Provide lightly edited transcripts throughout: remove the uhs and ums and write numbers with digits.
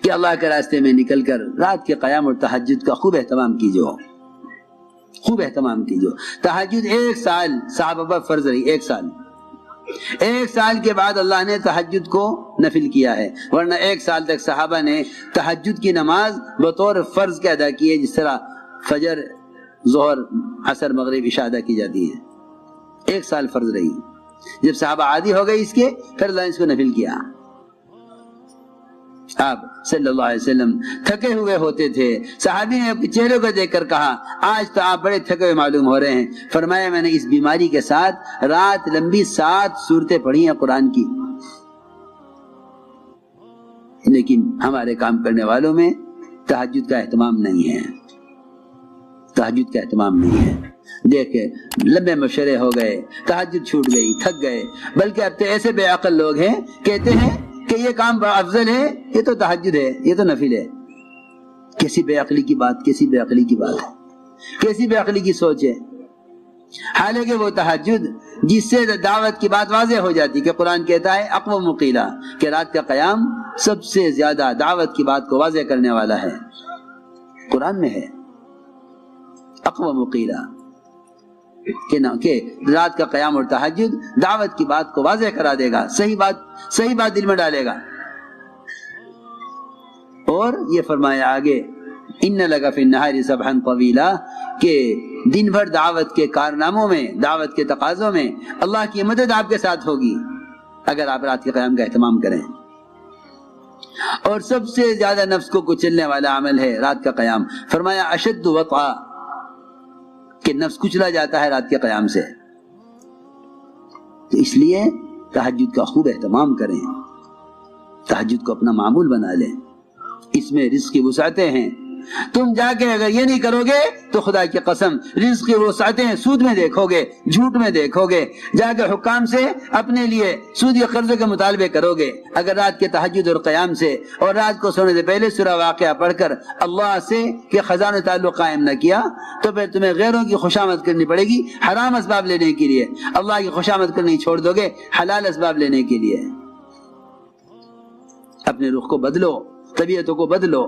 کہ اللہ کے راستے میں نکل کر رات کے قیام اور تہجد کا خوب اہتمام کیجو، خوب اہتمام کیجو۔ تہجد 1 سال صحابہ پر فرض رہی، 1 سال، 1 سال کے بعد اللہ نے تہجد کو نفل کیا ہے، ورنہ 1 سال تک صحابہ نے تہجد کی نماز بطور فرض کے ادا کی ہے، جس طرح فجر، ظہر، عصر، مغرب، عشاء ادا کی جاتی ہے۔ 1 سال فرض رہی، جب صحابہ عادی ہو گئے اس کے، پھر اللہ نے اس کو نفل کیا۔ آپ صلی اللہ علیہ وسلم تھکے ہوئے ہوتے تھے، صحابی نے اپنے چہرے کو دیکھ کر کہا آج تو آپ بڑے تھکے ہوئے معلوم ہو رہے ہیں۔ فرمایا میں نے اس بیماری کے ساتھ رات لمبی 7 سورتیں پڑھی ہیں قرآن کی، لیکن ہمارے کام کرنے والوں میں تہجد کا اہتمام نہیں ہے، تہجد کا اہتمام نہیں ہے۔ دیکھیں لمبے مشورے ہو گئے، تہجد چھوٹ گئی، تھک گئے، بلکہ اب تو ایسے بے عقل لوگ ہیں کہتے ہیں کہ یہ کام بڑا افضل ہے، یہ تو تہجد ہے، یہ تو نفل ہے۔ کیسی بے عقلی کی بات، کیسی بے عقلی کی بات ہے، کیسی بے عقلی کی سوچ ہے۔ حالانکہ وہ تہجد جس سے دعوت کی بات واضح ہو جاتی کہ قرآن کہتا ہے اقوم مقیلا، کہ رات کا قیام سب سے زیادہ دعوت کی بات کو واضح کرنے والا ہے، قرآن میں ہے اقوم مقیلا، کہ رات کا قیام اور تہجد دعوت کی بات کو واضح کرا دے گا، صحیح بات دل میں ڈالے گا۔ اور یہ فرمایا آگے ان لک فی النہار سبحا طویلا، کہ دن بھر دعوت کے کارناموں میں، دعوت کے تقاضوں میں اللہ کی مدد آپ کے ساتھ ہوگی اگر آپ رات کے قیام کا اہتمام کریں۔ اور سب سے زیادہ نفس کو کچلنے والا عمل ہے رات کا قیام۔ فرمایا اشد وطئا، کہ نفس کچلا جاتا ہے رات کے قیام سے۔ تو اس لیے تہجد کا خوب اہتمام کریں، تہجد کو اپنا معمول بنا لیں، اس میں رزق کی وسعتیں ہیں۔ تم جا کے اگر یہ نہیں کرو گے تو خدا کی قسم رزق کی وسعتیں سود میں دیکھو گے، جھوٹ میں دیکھو گے، جا کے حکام سے اپنے لیے سود یا قرض کے مطالبے کرو گے۔ اگر رات کے تہجد اور قیام سے اور رات کو سونے سے پہلے سورہ واقعہ پڑھ کر اللہ سے کہ خزانہ تعلق قائم نہ کیا تو پھر تمہیں غیروں کی خوشامد کرنی پڑے گی حرام اسباب لینے کے لیے، اللہ کی خوشامد کرنی چھوڑ دو گے حلال اسباب لینے کے لیے۔ اپنے رخ کو بدلو، طبیعتوں کو بدلو،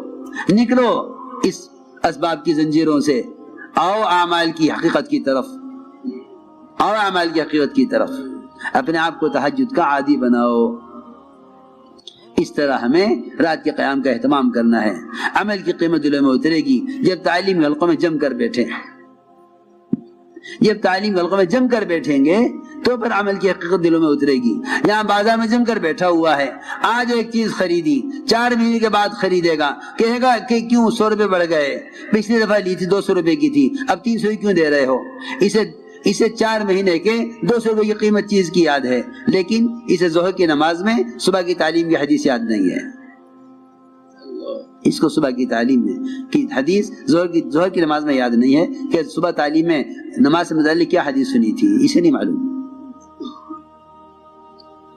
نکلو اس اسباب کی زنجیروں سے، آؤ اعمال کی حقیقت کی طرف، آؤ اعمال کی حقیقت کی طرف، اپنے آپ کو تہجد کا عادی بناؤ۔ اس طرح ہمیں رات کے قیام کا اہتمام کرنا ہے۔ عمل کی قیمت دلوں میں اترے گی جب تعلیم حلقوں میں جم کر بیٹھیں، جب تعلیم حلقوں میں جم کر بیٹھیں گے تو پھر عمل کی حقیقت دلوں میں اترے گی۔ یہاں بازار میں جم کر بیٹھا ہوا ہے، آج ایک چیز خریدی، 4 مہینے کے بعد خریدے گا، کہے گا کہ کیوں 100 روپے بڑھ گئے، پچھلی دفعہ لی تھی 200 روپے کی تھی، اب 300 کیوں دے رہے ہو؟ اسے 4 مہینے کے 200 روپے کی قیمت چیز کی یاد ہے، لیکن اسے ظہر کی نماز میں صبح کی تعلیم کی حدیث یاد نہیں ہے۔ اس کو صبح کی تعلیم میں کی حدیث ظہر کی نماز میں یاد نہیں ہے کہ صبح تعلیم میں نماز سے متعلق کیا حدیث سنی تھی، اسے نہیں معلوم،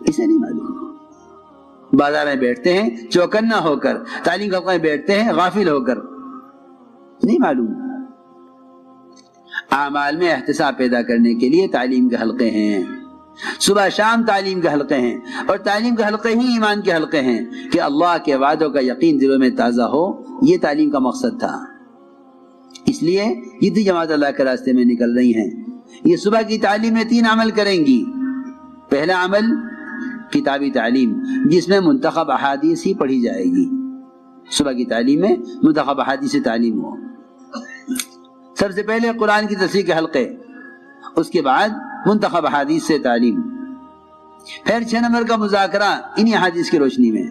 اسے نہیں معلوم۔ بازار میں بیٹھتے ہیں چوکنا ہو کر، تعلیم کا میں بیٹھتے ہیں غافل ہو کر، نہیں معلوم۔ اعمال میں احتساب پیدا کرنے کے لیے تعلیم کے حلقے ہیں، صبح شام تعلیم کے حلقے ہیں، اور تعلیم کے حلقے ہی ایمان کے حلقے ہیں کہ اللہ کے وعدوں کا یقین دلوں میں تازہ ہو۔ یہ تعلیم کا مقصد تھا۔ اس لیے جتنی جماعت اللہ کے راستے میں نکل رہی ہیں یہ صبح کی تعلیم میں 3 عمل کریں گی۔ پہلا عمل کتابی تعلیم، جس میں منتخب احادیث ہی پڑھی جائے گی۔ صبح کی تعلیم میں منتخب احادیث سے تعلیم ہو۔ سب سے پہلے قرآن کی تفسیر کے حلقے، اس کے بعد منتخب احادیث سے تعلیم، پھر 6 نمبر کا مذاکرہ انہی احادیث کی روشنی میں۔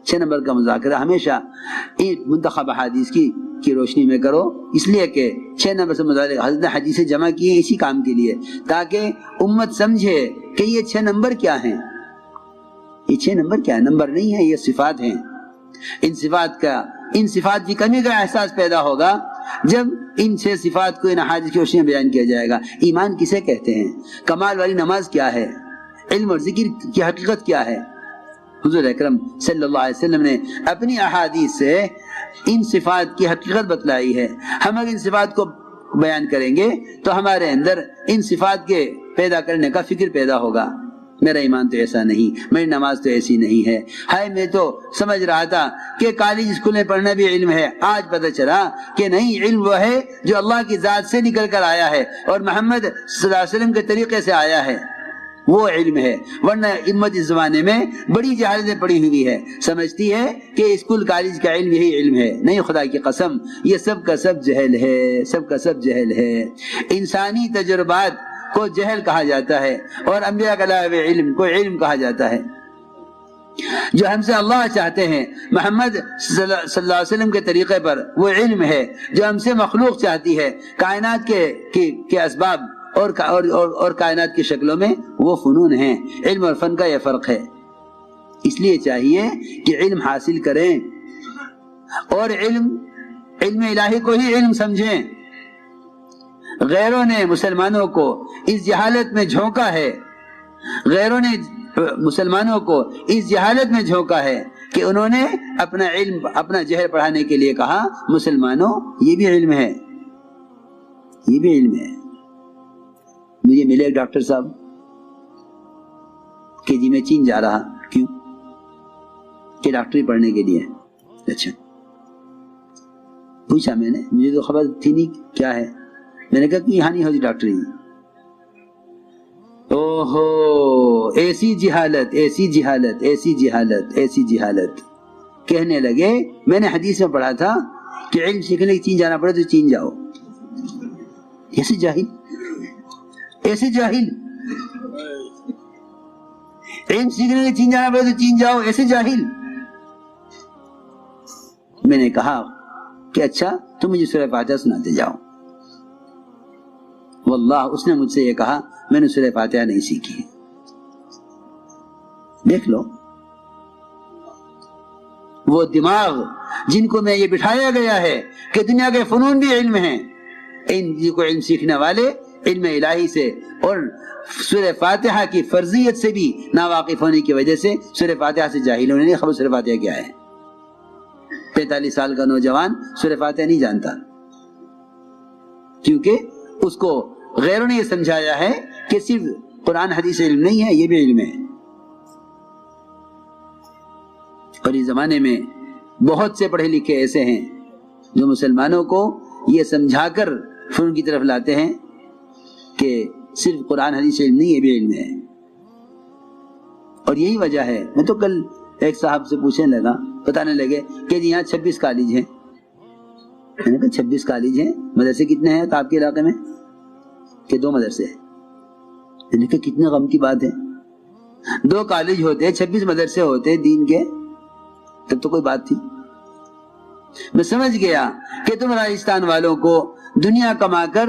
6 نمبر کا مذاکرہ ہمیشہ منتخب احادیث کی روشنی میں کرو، اس لیے کہ 6 نمبر سے متعلق حضرت نے حدیثیں جمع کی ہیں اسی کام کے لیے، تاکہ امت سمجھے کہ یہ 6 نمبر کیا ہیں۔ یہ 6 نمبر کیا ہے؟ نمبر نہیں ہے، یہ صفات ہیں۔ ان صفات کی کمی کا احساس پیدا ہوگا جب ان 6 صفات کو ان احادیث کی روشنی میں بیان کیا جائے گا۔ ایمان کسے کہتے ہیں؟ کمال والی نماز کیا ہے؟ علم اور ذکر کی حقیقت کیا ہے؟ حضور اکرم صلی اللہ علیہ وسلم نے اپنی احادیث سے ان صفات کی حقیقت بتلائی ہے۔ ہم اگر ان صفات کو بیان کریں گے تو ہمارے اندر ان صفات کے پیدا کرنے کا فکر پیدا ہوگا۔ میرا ایمان تو ایسا نہیں، میری نماز تو ایسی نہیں ہے، ہائے میں تو سمجھ رہا تھا کہ کالج اسکول میں پڑھنا بھی علم ہے، آج پتہ چلا کہ نہیں، علم وہ ہے جو اللہ کی ذات سے نکل کر آیا ہے اور محمد صلی اللہ علیہ وسلم کے طریقے سے آیا ہے، وہ علم ہے۔ ورنہ امت اس زمانے میں بڑی جہالتیں پڑی ہوئی ہے، سمجھتی ہے کہ اسکول کالج کا علم یہی علم ہے۔ نہیں، خدا کی قسم، یہ سب کا سب جہل ہے، سب کا سب جہل ہے۔ انسانی تجربات کو جہل کہا جاتا ہے اور انبیاء کا علاوہ علم کو علم کہا جاتا ہے۔ جو ہم سے اللہ چاہتے ہیں محمد صلی اللہ علیہ وسلم کے طریقے پر، وہ علم ہے۔ جو ہم سے مخلوق چاہتی ہے کائنات کے اسباب اور کائنات کی شکلوں میں، وہ فنون ہیں۔ علم اور فن کا یہ فرق ہے۔ اس لیے چاہیے کہ علم حاصل کریں اور علم الہی کو ہی علم سمجھیں۔ غیروں نے مسلمانوں کو اس جہالت میں جھونکا ہے، غیروں نے مسلمانوں کو اس جہالت میں جھونکا ہے کہ انہوں نے اپنا علم، اپنا جہل پڑھانے کے لیے کہا مسلمانوں یہ بھی علم ہے، یہ بھی علم ہے۔ مجھے ملے ایک ڈاکٹر صاحب کہ جی میں چین جا رہا، کیوں؟ کہ ڈاکٹری پڑھنے کے لیے۔ اچھا، پوچھا میں نے، مجھے تو خبر تھی نہیں کیا ہے۔ میں نے کہا کہ یہاں نہیں ہوتی ڈاکٹری۔ اوہو، ایسی جہالت، ایسی جہالت، ایسی جہالت، ایسی جہالت۔ کہنے لگے میں نے حدیث میں پڑھا تھا کہ علم سیکھنے کی چین جانا پڑے تو چین جاؤ۔ ایسے جاہل، ایسے جاہل، علم سیکھنے کی چین جانا پڑے تو چین جاؤ، ایسے جاہل۔ میں نے کہا کہ اچھا تم مجھے سورہ فاتحہ سناتے جاؤ۔ واللہ اس نے مجھ سے یہ کہا، میں نے سورہ فاتحہ نہیں سیکھی۔ دیکھ لو وہ دماغ جن کو میں یہ بٹھایا گیا ہے کہ دنیا کے فنون بھی علم ہیں، ان کو علم سیکھنے والے علم الہی سے اور سورہ فاتحہ کی فرضیت سے بھی ناواقف ہونے کی وجہ سے سورہ فاتحہ سے جاہل ہونے نہیں خبر سورہ فاتحہ کیا ہے۔ 45 سال کا نوجوان سورہ فاتحہ نہیں جانتا، کیونکہ اس کو غیروں نے یہ سمجھایا ہے کہ صرف قرآن حدیث علم نہیں ہے، یہ بھی علم ہے۔ اور اس زمانے میں بہت سے پڑھے لکھے ایسے ہیں جو مسلمانوں کو یہ سمجھا کر فنون کی طرف لاتے ہیں کہ صرف قرآن حدیث علم نہیں، یہ بھی علم ہے۔ اور یہی وجہ ہے، میں تو کل ایک صاحب سے پوچھنے لگا، بتانے لگے کہ یہاں 26 کالج ہیں۔ میں نے کہا 26 کالج ہیں، مدرسے کتنے ہیں آپ کے علاقے میں؟ کہ 2 مدرسے ہیں۔ میں نے کہا کتنے غم کی بات ہے، 2 کالج ہوتے، 26 مدرسے ہوتے دین کے، تب تو کوئی بات تھی۔ میں سمجھ گیا کہ تم راجستھان والوں کو دنیا کما کر